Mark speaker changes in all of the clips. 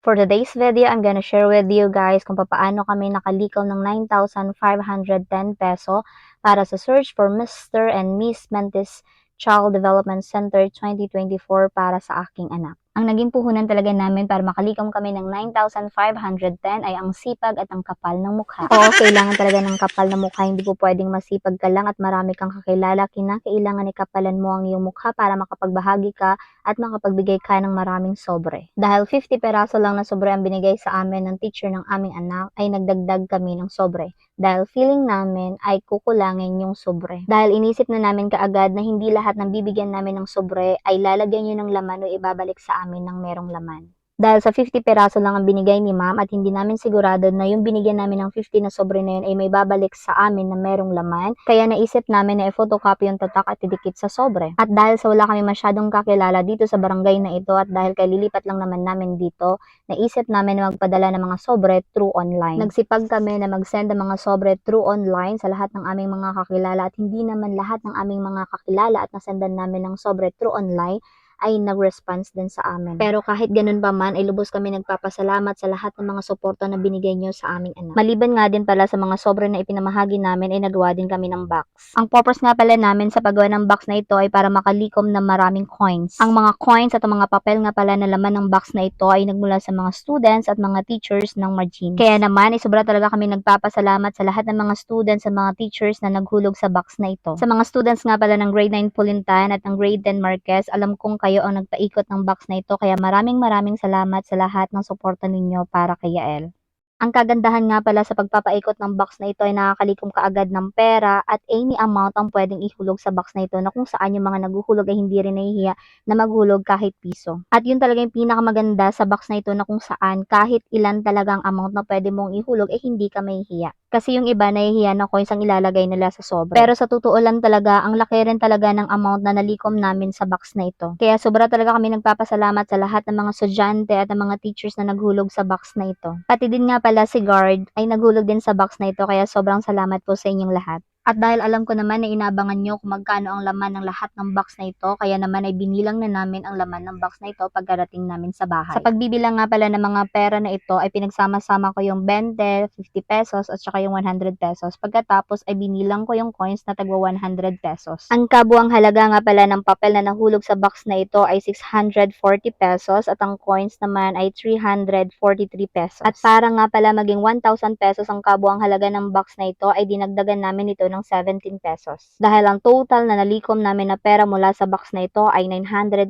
Speaker 1: For today's video, I'm gonna share with you guys kung paano kami nakalikaw ng 9,510 peso para sa search for Mr. and Miss Mentis Child Development Center 2024 para sa aking anak. Ang naging puhunan talaga namin para makalikaw kami ng 9,510 ay ang sipag at ang kapal ng mukha. Oo, kailangan talaga ng kapal na mukha. Hindi po pwedeng masipag ka lang at marami kang kakilala. Kinakailangan ikapalan mo ang iyong mukha para makapagbahagi ka at makapagbigay ka ng maraming sobre. Dahil 50 peraso lang na sobre ang binigay sa amin ng teacher ng aming anak, ay nagdagdag kami ng sobre. Dahil feeling namin ay kukulangin yung sobre. Dahil inisip na namin kaagad na hindi lahat ng bibigyan namin ng sobre ay lalagyan nyo ng laman o ibabalik sa amin ng merong laman. Dahil sa 50 peraso lang ang binigay ni ma'am at hindi namin sigurado na yung binigyan namin ng 50 na sobre na yun ay may babalik sa amin na merong laman, kaya naisip namin na i-photocopy yung tatak at idikit sa sobre. At dahil sa wala kami masyadong kakilala dito sa barangay na ito at dahil lilipat lang naman namin dito, naisip namin na magpadala ng mga sobre through online. Nagsipag kami na mag-send ng mga sobre through online sa lahat ng aming mga kakilala at hindi naman lahat ng aming mga kakilala at nasendan namin ng sobre through online ay nag-response din sa amin. Pero kahit ganun pa man, ay lubos kami nagpapasalamat sa lahat ng mga suporta na binigay nyo sa aming anak. Maliban nga din pala sa mga sobre na ipinamahagi namin, ay nagawa din kami ng box. Ang purpose nga pala namin sa paggawa ng box na ito ay para makalikom ng maraming coins. Ang mga coins at ang mga papel nga pala na laman ng box na ito ay nagmula sa mga students at mga teachers ng Margins. Kaya naman, ay sobra talaga kami nagpapasalamat sa lahat ng mga students at mga teachers na naghulog sa box na ito. Sa mga students nga pala ng grade 9 Pulintan at ng grade 10 Marquez, alam kong kayo ang nagpaikot ng box na ito, kaya maraming salamat sa lahat ng suporta ninyo para kay Yael. Ang kagandahan nga pala sa pagpapaikot ng box na ito ay nakakalikom kaagad ng pera at any amount ang pwedeng ihulog sa box na ito na kung saan yung mga naguhulog ay hindi rin nahihiya na maghulog kahit piso. At yun talaga yung pinakamaganda sa box na ito na kung saan kahit ilan talagang amount na pwede mong ihulog ay hindi ka mahihiya. Kasi yung iba nahihiya na coins ang ilalagay nila sa sobre. Pero sa totoo lang talaga, ang laki rin talaga ng amount na nalikom namin sa box na ito. Kaya sobra talaga kami nagpapasalamat sa lahat ng mga estudyante at ng mga teachers na naghulog sa box na ito. Pati din nga pala si guard ay naghulog din sa box na ito, kaya sobrang salamat po sa inyong lahat. At dahil alam ko naman na inaabangan nyo kung magkano ang laman ng lahat ng box na ito, kaya naman ay binilang na namin ang laman ng box na ito pagkarating namin sa bahay. Sa pagbibilang nga pala ng mga pera na ito ay pinagsama-sama ko yung 20, 50 pesos at saka yung 100 pesos. Pagkatapos ay binilang ko yung coins na tagwa 100 pesos. Ang kabuang halaga nga pala ng papel na nahulog sa box na ito ay 640 pesos at ang coins naman ay 343 pesos. At para nga pala maging 1,000 pesos ang kabuang halaga ng box na ito ay dinagdagan namin ito ng 17 pesos. Dahil ang total na nalikom namin na pera mula sa box na ito ay 983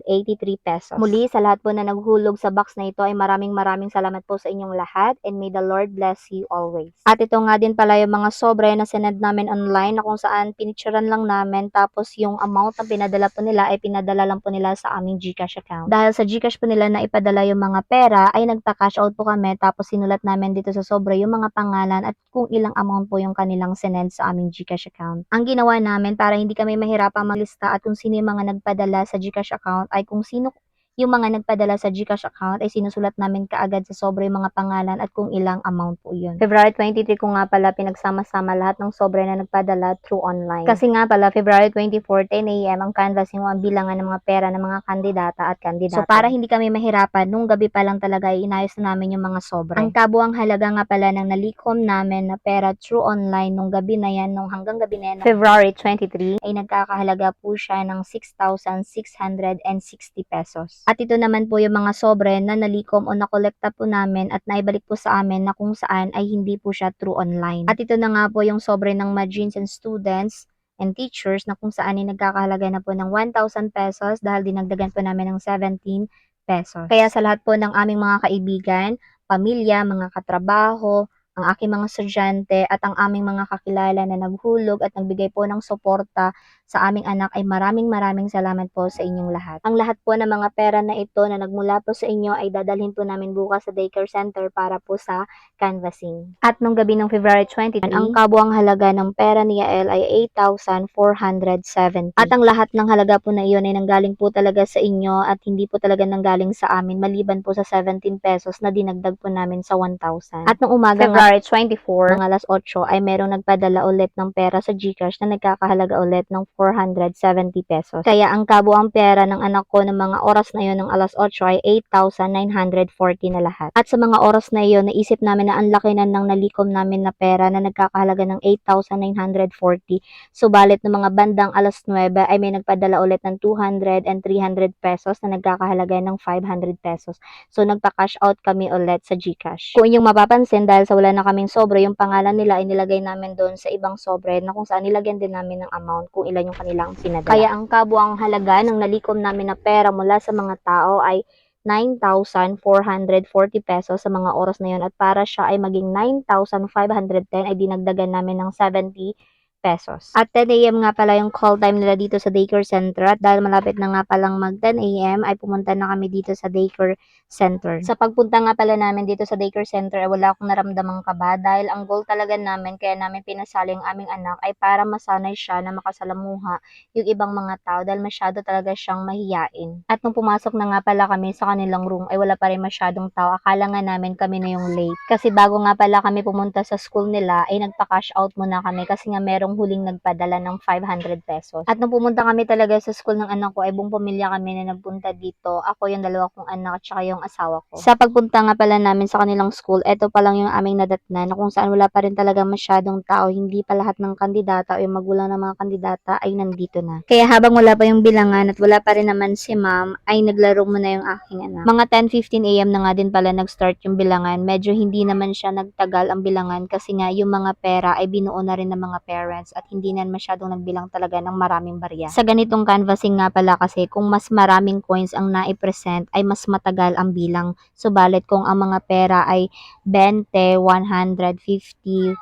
Speaker 1: pesos. Muli, sa lahat po na naghulog sa box na ito ay maraming salamat po sa inyong lahat and may the Lord bless you always. At ito nga din pala yung mga sobre na sinend namin online na kung saan pinicturean lang namin tapos yung amount na pinadala po nila ay pinadala lang po nila sa aming GCash account. Dahil sa GCash po nila na ipadala yung mga pera ay nagpa-cash out po kami tapos sinulat namin dito sa sobre yung mga pangalan at kung ilang amount po yung kanilang sinend sa aming GCash account. Ang ginawa namin para hindi kami mahirapang maglista at kung sino yung mga nagpadala sa GCash account ay kung sino yung mga nagpadala sa GCash account ay sinusulat namin kaagad sa sobre yung mga pangalan at kung ilang amount po yun. February 23 ko nga pala pinagsama-sama lahat ng sobre na nagpadala through online. Kasi nga pala February 24, 10 AM ang canvassing ang bilangan ng mga pera ng mga kandidata at kandidato. So para hindi kami mahirapan, nung gabi pa lang talaga ay inayos na namin yung mga sobre. Ang kabuang halaga nga pala ng nalikom namin na pera through online nung gabi na yan, nung hanggang gabi na yan, February 23, ay nagkakahalaga po siya ng 6,660 pesos. At ito naman po yung mga sobre na nalikom o nakolekta po namin at naibalik po sa amin na kung saan ay hindi po siya through online. At ito na nga po yung sobre ng Margins and students and teachers na kung saan ay nagkakahalaga na po ng 1,000 pesos dahil dinagdagan po namin ng 17 pesos. Kaya sa lahat po ng aming mga kaibigan, pamilya, mga katrabaho, ang aking mga estudyante at ang aming mga kakilala na naghulog at nagbigay po ng suporta sa aming anak ay maraming salamat po sa inyong lahat. Ang lahat po ng mga pera na ito na nagmula po sa inyo ay dadalhin po namin bukas sa daycare center para po sa canvassing. At nung gabi ng February 23, ang kabuang halaga ng pera ni Yael ay 8,470. At ang lahat ng halaga po na iyon ay nanggaling po talaga sa inyo at hindi po talaga nanggaling sa amin maliban po sa 17 pesos na dinagdag po namin sa 1,000. At nung umaga nga February 24, mga alas 8 ay merong nagpadala ulit ng pera sa GCash na nagkakahalaga ulit ng 470 pesos. Kaya ang kabuang pera ng anak ko ng mga oras na yon ng alas 8 ay 8,940 na lahat. At sa mga oras na yon, naisip namin na ang laki na ng nalikom namin na pera na nagkakahalaga ng 8,940. Subalit ng mga bandang alas 9 ay may nagpadala ulit ng 200 and 300 pesos na nagkakahalaga ng 500 pesos. So nagpa-cash out kami ulit sa GCash. Kung inyong mapapansin, dahil sa wala na kaming sobre, yung pangalan nila ay nilagay namin doon sa ibang sobre na kung saan nilagyan din namin ng amount kung ilan yung kanilang pinadala. Kaya ang kabuang halaga ng nalikom namin na pera mula sa mga tao ay 9,440 pesos sa mga oras na yun, at para siya ay maging 9,510 ay dinagdagan namin ng 70 pesos. At 10 a.m. nga pala yung call time nila dito sa daycare center, at dahil malapit na nga palang mag 10 a.m. ay pumunta na kami dito sa daycare center. Sa pagpunta nga pala namin dito sa daycare center ay wala akong naramdamang kaba, dahil ang goal talaga namin kaya namin pinasali ang aming anak ay para masanay siya na makasalamuha yung ibang mga tao, dahil masyado talaga siyang mahiyain. At nung pumasok na nga pala kami sa kanilang room ay wala pa rin masyadong tao. Akala nga namin kami na yung late. Kasi bago nga pala kami pumunta sa school nila ay nagpa-cash out muna kami kasi nga merong huling nagpadala ng 500 pesos. At nung pumunta kami talaga sa school ng anak ko ay buong pamilya kami na nagpunta dito. Ako, yung dalawa kong anak at saka yung asawa ko. Sa pagpunta nga pala namin sa kanilang school, eto pa lang yung aming nadatnan na kung saan wala pa rin talaga masyadong tao. Hindi pa lahat ng kandidata o yung magulang ng mga kandidata ay nandito na. Kaya habang wala pa yung bilangan at wala pa rin naman si ma'am, ay naglaro muna yung aking anak. Mga 10:15 a.m. na nga din pala nag-start yung bilangan. Medyo hindi naman siya nagtagal ang bilangan kasi nga yung mga pera ay binuo na rin ng mga parents at hindi na masyadong nagbilang talaga ng maraming barya. Sa ganitong canvassing nga pala kasi, kung mas maraming coins ang naipresent ay mas matagal ang bilang. Subalit kung ang mga pera ay 20, 150,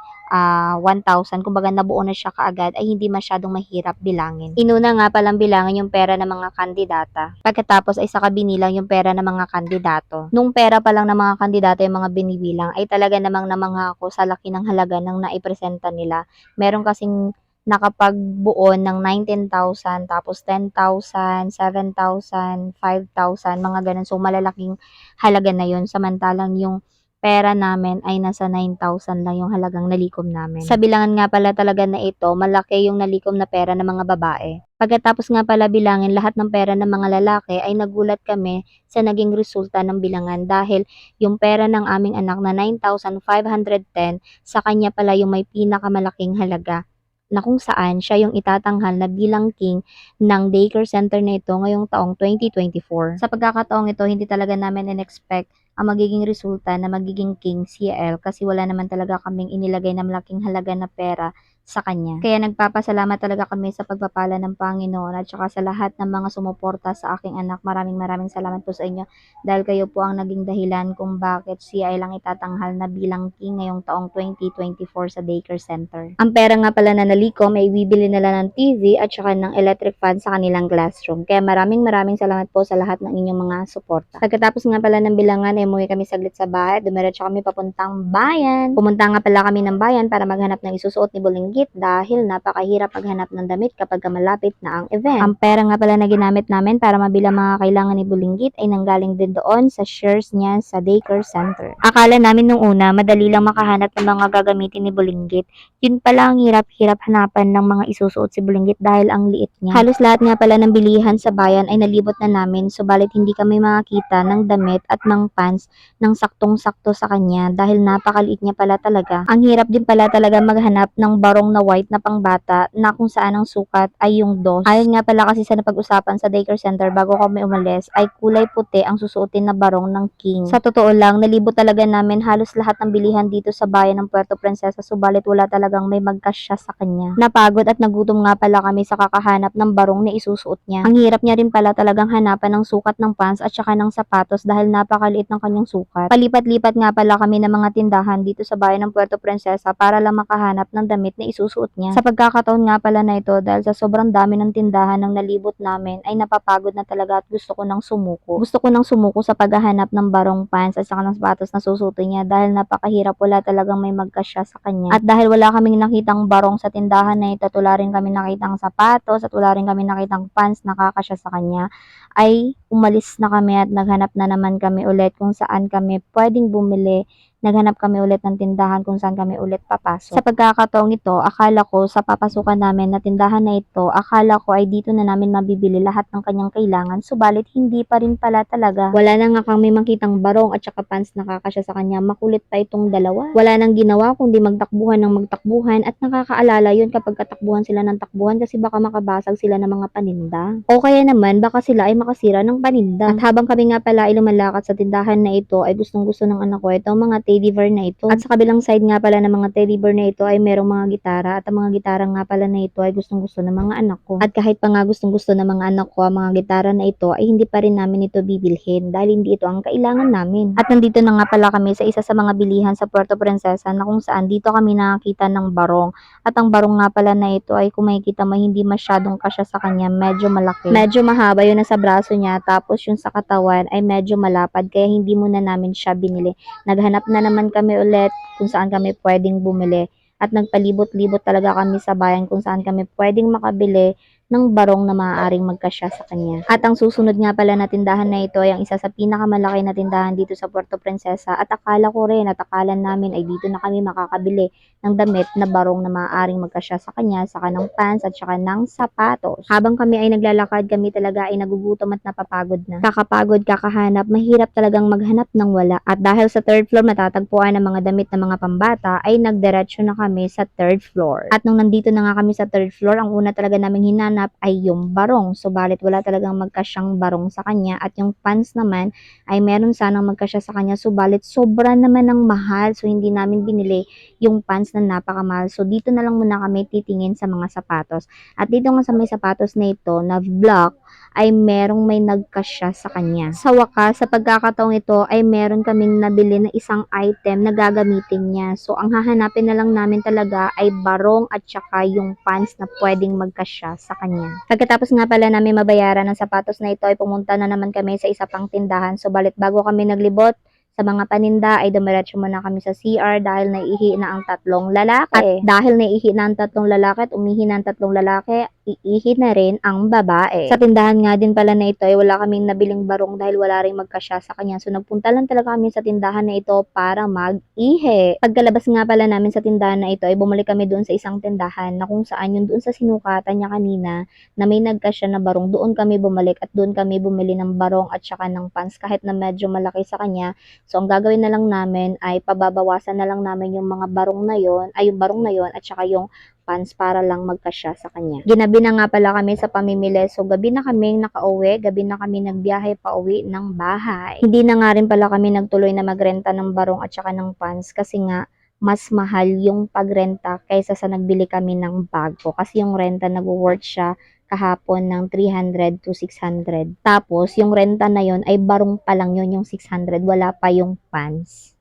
Speaker 1: 1,000, kumbaga nabuo na siya kaagad, ay hindi masyadong mahirap bilangin. Inuna nga palang bilangin yung pera ng mga kandidata. Pagkatapos ay saka binilang yung pera ng mga kandidato. Nung pera pa lang ng mga kandidato yung mga binibilang, ay talaga namang namangha ako sa laki ng halaga ng naipresenta nila. Meron kasing nakapagbuo ng 19,000, tapos 10,000, 7,000, 5,000, mga ganun. So, malalaking halaga na yun. Samantalang yung pera namin ay nasa 9,000 lang yung halagang nalikom namin. Sa bilangan nga pala talaga na ito, malaki yung nalikom na pera ng mga babae. Pagkatapos nga pala bilangin lahat ng pera ng mga lalaki, ay nagulat kami sa naging resulta ng bilangan, dahil yung pera ng aming anak na 9,510, sa kanya pala yung may pinakamalaking halaga, na kung saan siya yung itatanghal na bilang king ng daycare center na ito ngayong taong 2024. Sa pagkakataong ito, hindi talaga namin in-expect ang magiging resulta na magiging king si Yael, kasi wala naman talaga kaming inilagay na malaking halaga na pera sa kanya. Kaya nagpapasalamat talaga kami sa pagpapala ng Panginoon at saka sa lahat ng mga sumuporta sa aking anak. Maraming salamat po sa inyo, dahil kayo po ang naging dahilan kung bakit si Yael ang itatanghal na bilang king ngayong taong 2024 sa daycare center. Ang pera nga pala na nalikom ay bibili nila ng TV at saka ng electric fan sa kanilang classroom. Kaya maraming salamat po sa lahat ng inyong mga suporta. Pagkatapos nga pala ng bilangan ay umuwi kami saglit sa bahay. Dumiretso kami papuntang bayan. Pumunta nga pala kami ng bayan para maghanap ng isusuot ni Bulinggit, dahil napakahirap maghanap ng damit kapag malapit na ang event. Ang pera nga pala na ginamit namin para mabili mga kailangan ni Bulinggit ay nanggaling din doon sa shares niya sa daycare center. Akala namin nung una madali lang makahanap ng mga gagamitin ni Bulinggit. Yun pala ang hirap hanapan ng mga isusuot si Bulinggit dahil ang liit niya. Halos lahat nga pala ng bilihan sa bayan ay nalibot na namin, subalit hindi kami makakita ng damit at ng pants ng saktong-sakto sa kanya dahil napakaliit niya pala talaga. Ang hirap din pala talaga maghanap ng barong na white na pangbata na kung saan ang sukat ay yung dos. Ayon nga pala kasi sa napag-usapan sa daycare center bago kami umalis, ay kulay puti ang susuotin na barong ng king. Sa totoo lang, nalibot talaga namin halos lahat ng bilihan dito sa bayan ng Puerto Princesa, subalit wala talagang may magkasya sa kanya. Napagod at nagutom nga pala kami sa kakahanap ng barong na isusuot niya. Ang hirap niya rin pala talagang hanapan ng sukat ng pants at saka ng sapatos dahil napakaliit ng kanyang sukat. Palipat-lipat nga pala kami ng mga tindahan dito sa bayan ng Puerto Princesa para lang makahanap ng damit na isusuot niya. Sa pagkakataon nga pala na ito, dahil sa sobrang dami ng tindahan ng nalibot namin, ay napapagod na talaga at gusto ko nang sumuko. Gusto ko nang sumuko sa paghahanap ng barong pants at saka ng sapatos na susuotin niya dahil napakahirap, wala talagang may magkasya sa kanya. At dahil wala kaming nakitang barong sa tindahan na ito, wala rin kami nakitang sapatos at wala rin kami nakitang pants na kakasya sa kanya, ay umalis na kami at naghanap na naman kami ulit kung saan kami pwedeng bumili naghanap kami ulit ng tindahan kung saan kami ulit papasok. Sa pagkakataong ito, akala ko sa papasukan namin na tindahan na ito, akala ko ay dito na namin mabibili lahat ng kanyang kailangan, subalit hindi pa rin pala talaga. Wala na nga kami makitang barong at saka pants na kakasya sa kanya, makulit pa itong dalawa. Wala nang ginawa kundi magtakbuhan ng magtakbuhan at nakakaalala yun kapag katakbuhan sila ng takbuhan kasi baka makabasag sila ng mga paninda. O kaya naman baka sila ay makasira ng paninda. At habang kami nga pala ay lumalakad sa tindahan na ito ay gustong gusto ng anak ko itong mga teddy bear na ito. At sa kabilang side nga pala ng mga teddy bear na ito ay merong mga gitara at ang mga gitara nga pala na ito ay gustong gusto ng mga anak ko. At kahit pa nga gustong gusto ng mga anak ko ang mga gitara na ito ay hindi pa rin namin ito bibilhin dahil hindi ito ang kailangan namin. At nandito na nga pala kami sa isa sa mga bilihan sa Puerto Princesa na kung saan dito kami nakakita ng barong. At ang barong nga pala na ito ay kung makikita mo hindi masyadong kasya sa kanya, medyo malaki. Medyo mahaba yun nasa braso niya tapos yung sa katawan ay medyo malapad kaya hindi muna namin siya binili. Naghanap na naman kami ulit kung saan kami pwedeng bumili at nagpalibot-libot talaga kami sa bayan kung saan kami pwedeng makabili ng barong na maaaring magkasya sa kanya. At ang susunod nga pala na tindahan na ito ay ang isa sa pinakamalaki na tindahan dito sa Puerto Princesa at akala ko rin at akalan namin ay dito na kami makakabili ng damit na barong na maaaring magkasya sa kanya, saka ng pants at saka ng sapatos. Habang kami ay naglalakad, kami talaga ay nagugutom at napapagod na. Kakapagod, kakahanap, mahirap talagang maghanap ng wala. At dahil sa third floor matatagpuan ang mga damit ng mga pambata, ay nagdiretso na kami sa third floor. At nung nandito na nga kami sa third floor, ang una talaga naming hinanap ay yung barong. Subalit wala talagang magkasyang barong sa kanya at yung pants naman ay meron sanang magkasya sa kanya, subalit sobra naman ng mahal. So hindi namin binili yung pants na napakamahal. So dito na lang muna kami titingin sa mga sapatos. At dito nga sa may sapatos na ito na black ay merong may nagkasya sa kanya. Sa wakas, sa pagkakataong ito ay meron kaming nabili na isang item na gagamitin niya. So ang hahanapin na lang namin talaga ay barong at saka yung pants na pwedeng magkasya sa kanya. Pagkatapos nga pala namin mabayaran ng sapatos na ito ay pumunta na naman kami sa isa pang tindahan. So balit bago kami naglibot sa mga paninda ay dumiretso muna kami sa CR dahil naiihi na ang tatlong lalaki. At dahil naiihi na ang tatlong lalaki at umihi na ang tatlong lalaki, iihi na rin ang babae. Sa tindahan nga din pala na ito ay wala kaming nabiling barong dahil wala ring magkasya sa kanya. So nagpunta lang talaga kami sa tindahan na ito para mag-ihi. Pagkalabas nga pala namin sa tindahan na ito ay bumalik kami doon sa isang tindahan na kung saan yung doon sa sinukatan niya kanina na may nagkasya na barong, doon kami bumalik at doon kami bumili ng barong at saka ng pants kahit na medyo malaki sa kanya. So, ang gagawin na lang namin ay pababawasan na lang namin yung mga barong na yon, ay yung barong na yon at saka yung pants para lang magkasya sa kanya. Ginabi na nga pala kami sa pamimili. So, gabi na kaming nakauwi, gabi na kami nagbiyahe pa uwi ng bahay. Hindi na nga rin pala kami nagtuloy na magrenta ng barong at saka ng pants kasi nga mas mahal yung pagrenta kaysa sa nagbili kami ng bago. Kasi yung renta nag-worth siya kahapon ng 300 to 600. Tapos, yung renta na yon ay barong pa lang yun, yung 600. Wala pa yung pants.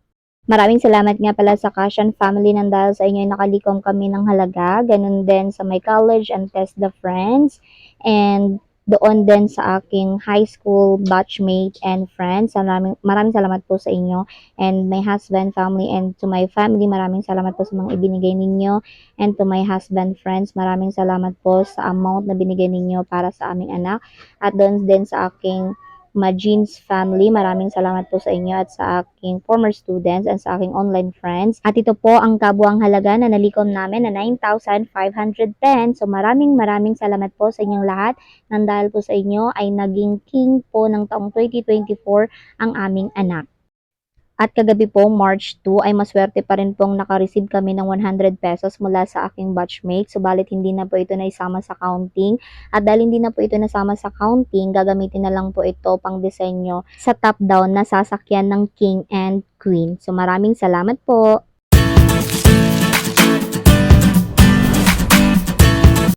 Speaker 1: Maraming salamat nga pala sa Kashan family nang dahil sa inyo ay nakalikom kami ng halaga. Ganun din sa my college and test the friends. And doon din sa aking high school batchmate and friends. Maraming salamat po sa inyo. And my husband family and to my family, maraming salamat po sa mga ibinigay ninyo. And to my husband friends, maraming salamat po sa amount na binigay ninyo para sa aming anak. At doon din sa aking Majin's family, maraming salamat po sa inyo at sa aking former students and sa aking online friends. At ito po ang kabuang halaga na nalikom namin na 9,510. So maraming salamat po sa inyong lahat nang dahil po sa inyo ay naging king po ng taong 2024 ang aming anak. At kagabi po, March 2, ay maswerte pa rin pong naka-receive kami ng 100 pesos mula sa aking batchmate. Subalit hindi na po ito naisama sa counting. At dahil hindi na po ito nasama sa counting, gagamitin na lang po ito pang disenyo sa top-down na sasakyan ng King and Queen. So maraming salamat po.